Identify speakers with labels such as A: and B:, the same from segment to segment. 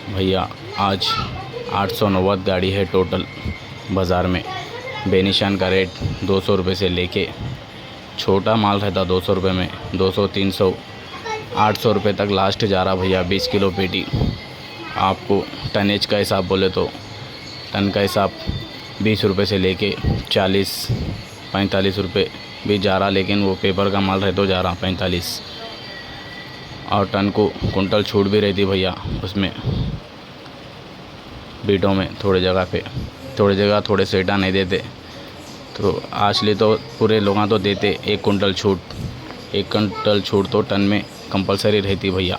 A: भैया आज 890 गाड़ी है टोटल बाज़ार में। बेनिशान का रेट 200 रुपये से लेके छोटा माल रहता 200 रुपये में, 200, 300, 800 रुपये तक लास्ट जा रहा भैया। 20 किलो पेटी आपको टनेज का हिसाब बोले तो टन का हिसाब 20 रुपये से लेके 40-45 रुपये भी जा रहा, लेकिन वो पेपर का माल रहे तो जा रहा 45। और टन को कुंटल छूट भी रहती भैया उसमें बीटों में। थोड़ी जगह थोड़े सेटा नहीं देते, तो आजली तो पूरे लोग तो देते 1 कुंटल छूट। 1 कुंटल छूट तो टन में कंपलसरी रहती भैया।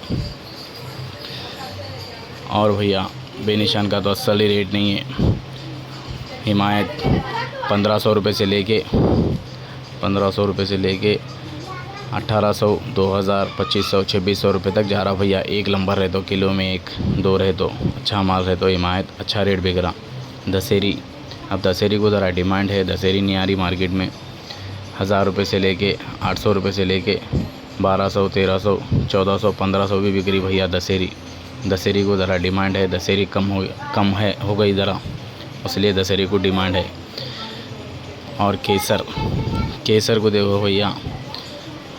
A: और भैया बेनिशान का तो असल ही रेट नहीं है। हिमायत 1500 रुपये से लेके 1800, 2000, 2500, 2600 रुपये तक जा रहा भैया। 1 नंबर रहे तो किलो में 1-2 रहे तो अच्छा माल रहे तो हिमायत अच्छा रेट बिक रहा। दशहरी, अब दशहरी को ज़रा डिमांड है, दशहरी नहीं आ रही मार्केट में। 1000 रुपये से लेके 800 रुपये से लेके 1200, 1300, 1400, 1500 भी बिक रही भैया दशहरी को ज़रा डिमांड है। दशहरी कम हो गई ज़रा, इसलिए दशहरी को डिमांड है। और केसर को देखो भैया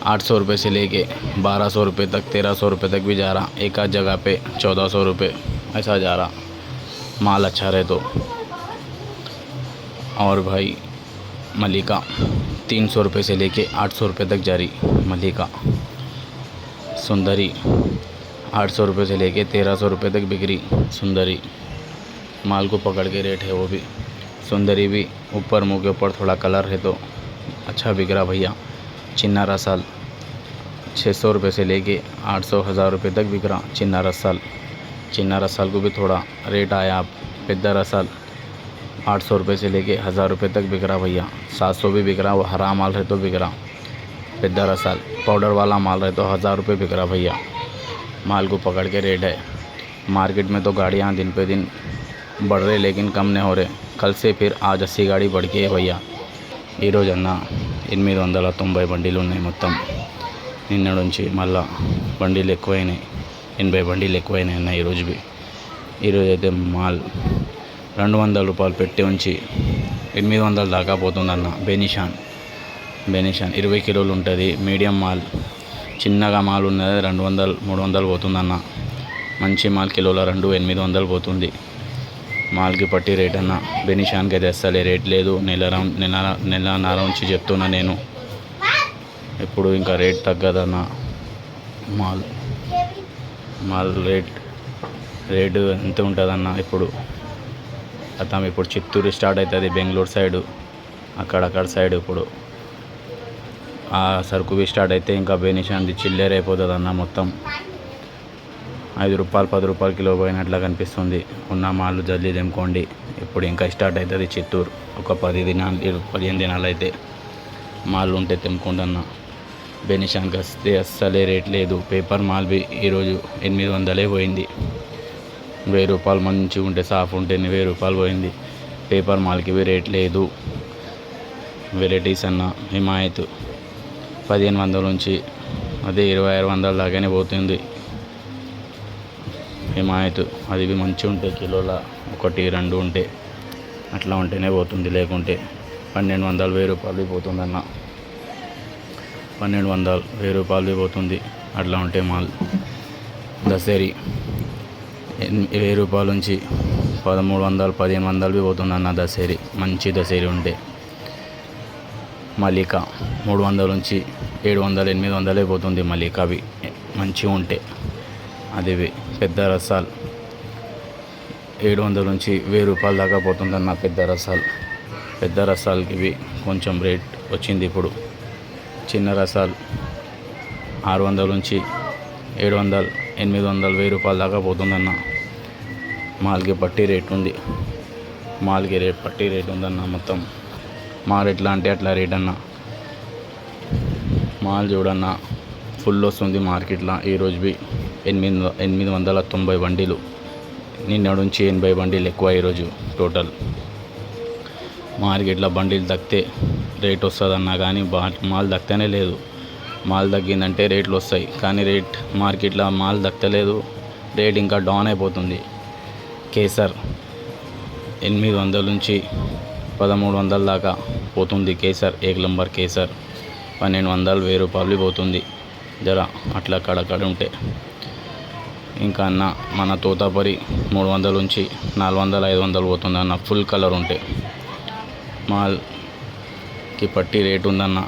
A: 800 रुपये से लेके 1200 रुपये तक, 1300 रुपये तक भी जा रहा। एक आध जगह पे 1400 रुपये ऐसा जा रहा, माल अच्छा रहे तो। और भाई मलिका 300 रुपये से लेके 800 रुपये तक जा रही मलिका। सुंदरी 800 रुपये से लेके 1300 रुपये तक बिक रही सुंदरी। माल को पकड़ के रेट है वो भी। सुंदरी भी ऊपर मुंह के ऊपर थोड़ा कलर है तो अच्छा बिक रहा भैया। चिन्ना रसाल 600 रुपये से लेके 800-1000 रुपये तक बिक रहा चिन्ना रसाल को भी थोड़ा रेट आया। आप पेद्दा रसाल 800 रुपये से लेके 1000 रुपये तक बिक रहा भैया। 700 भी बिक रहा, वो हरा माल रहे तो बिक रहा। पेद्दा रसाल पाउडर वाला माल रहे तो 1000 रुपये बिक रहा भैया। माल को पकड़ के रेट है। मार्केट में तो गाड़ियाँ दिन पे दिन बढ़ रहे लेकिन कम नहीं हो रहे। कल से फिर आज 80 गाड़ी बढ़ के भैया। ఈరోజన్న 890 బండిలు ఉన్నాయి మొత్తం. నిన్న నుంచి మళ్ళా బండిలు ఎక్కువైనాయి, 80 బండిలు ఎక్కువైనాయి అన్న ఈరోజు అయితే మాల్ 200 రూపాయలు పెట్టి ఉంచి 800 దాకా పోతుందన్న. బెనిషాన్ 20 కిలోలు ఉంటుంది. మీడియం మాల్, చిన్నగా మాల్ ఉన్నది 200-300 పోతుందన్న. మంచి మాల్ కిలోల 800 పోతుంది. మాల్కి పట్టి రేట్ అన్న. బెనిషాన్కి అయితే అస్సలే రేట్ లేదు. నెలన్నర నుంచి చెప్తున్నా నేను, ఇప్పుడు ఇంకా రేట్ తగ్గదన్న. మాల్ రేటు ఎంత ఉంటుందన్న. ఇప్పుడు చిత్తూరు స్టార్ట్ అవుతుంది, బెంగళూరు సైడు అక్కడక్కడ సైడ్ ఇప్పుడు ఆ సరుకు స్టార్ట్ అయితే ఇంకా బెనిషాన్ది చిల్లర అయిపోతుంది అన్న. మొత్తం 5 రూపాయలు 10 రూపాయలు కిలో పోయినట్లా కనిపిస్తుంది. ఉన్న మాలు జల్దీ తెంపుకోండి. ఇప్పుడు ఇంకా స్టార్ట్ అవుతుంది చిత్తూరు. ఒక 15 దినాలు అయితే మాల్ ఉంటే తెంపుకోండి అన్న. బెనిషాన్కి వస్తే అస్సలే రేట్ లేదు. పేపర్ మాల్ బి ఈరోజు 800 పోయింది. 1000 రూపాయలు మంచిగా ఉంటే సాఫ్ ఉంటే 1000 రూపాయలు పోయింది. పేపర్ మాల్కి రేట్ లేదు. వెరైటీస్ అన్న హిమాయత్ 1500 నుంచి అదే 2600 దాకానే పోతుంది హిమాయత్. అది మంచిగా ఉంటాయి, కిలోల 1-2 ఉంటే అట్లా ఉంటేనే పోతుంది, లేకుంటే 1200, 1000 రూపాయలు పోతుందన్న. 1200, 1000 రూపాయలు పోతుంది అట్లా ఉంటే మాల్. దశరి 1000 రూపాయల నుంచి 1300, 1500 పోతుందన్న. దశరి మంచి దశరి ఉంటే. మలికా 300 నుంచి 700, 800 పోతుంది మలికా. అవి మంచిగా ఉంటే అది పెద్ద రసాల్ 700 నుంచి 1000 రూపాయల దాకా పోతుందన్న. పెద్ద రసాలకి కొంచెం రేట్ వచ్చింది ఇప్పుడు. చిన్న రసాల్ 600 నుంచి 700, 800, 1000 రూపాయల దాకా పోతుందన్న. మాల్కి పట్టి రేట్ ఉంది. పట్టి రేట్ ఉందన్న. మొత్తం మాల్ ఎట్లా అంటే అట్లా రేట్ అన్న. మాల్ చూడన్న ఫుల్ వస్తుంది మార్కెట్లో. ఈరోజు 890 బండిలు, నిన్న నుంచి 80 బండిలు ఎక్కువ ఈరోజు టోటల్. మార్కెట్లో బండిలు తగ్గితే రేట్ వస్తుందన్నా కానీ మాల్ తగ్గనే లేదు. మాల్ తగ్గిందంటే రేట్లు వస్తాయి, కానీ మార్కెట్లో మాల్ తగ్గలేదు. రేట్ ఇంకా డౌన్ అయిపోతుంది. కేసర్ 800 నుంచి 1300 దాకా పోతుంది. కేసర్ 1 నంబర్ కేసర్ 1200 రూపాయలు పోతుంది. జర అట్లా కడకడ ఉంటే. ఇంకా అన్న మన తోతాపరి 300 నుంచి 400 500 పోతుంది అన్న. ఫుల్ కలర్ ఉంటే మాల్ की पट्टी रेट ఉందన్న.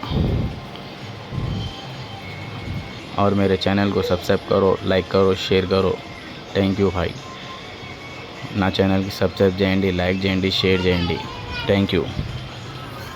A: और मेरे चैनल को सब्सक्राइब करो, लाइक करो, शेयर करो. థ్యాంక్ యూ భాయ్. నా ఛానల్కి సబ్స్క్రైబ్ చేయండి, లైక్ చేయండి, షేర్ చేయండి. Thank you.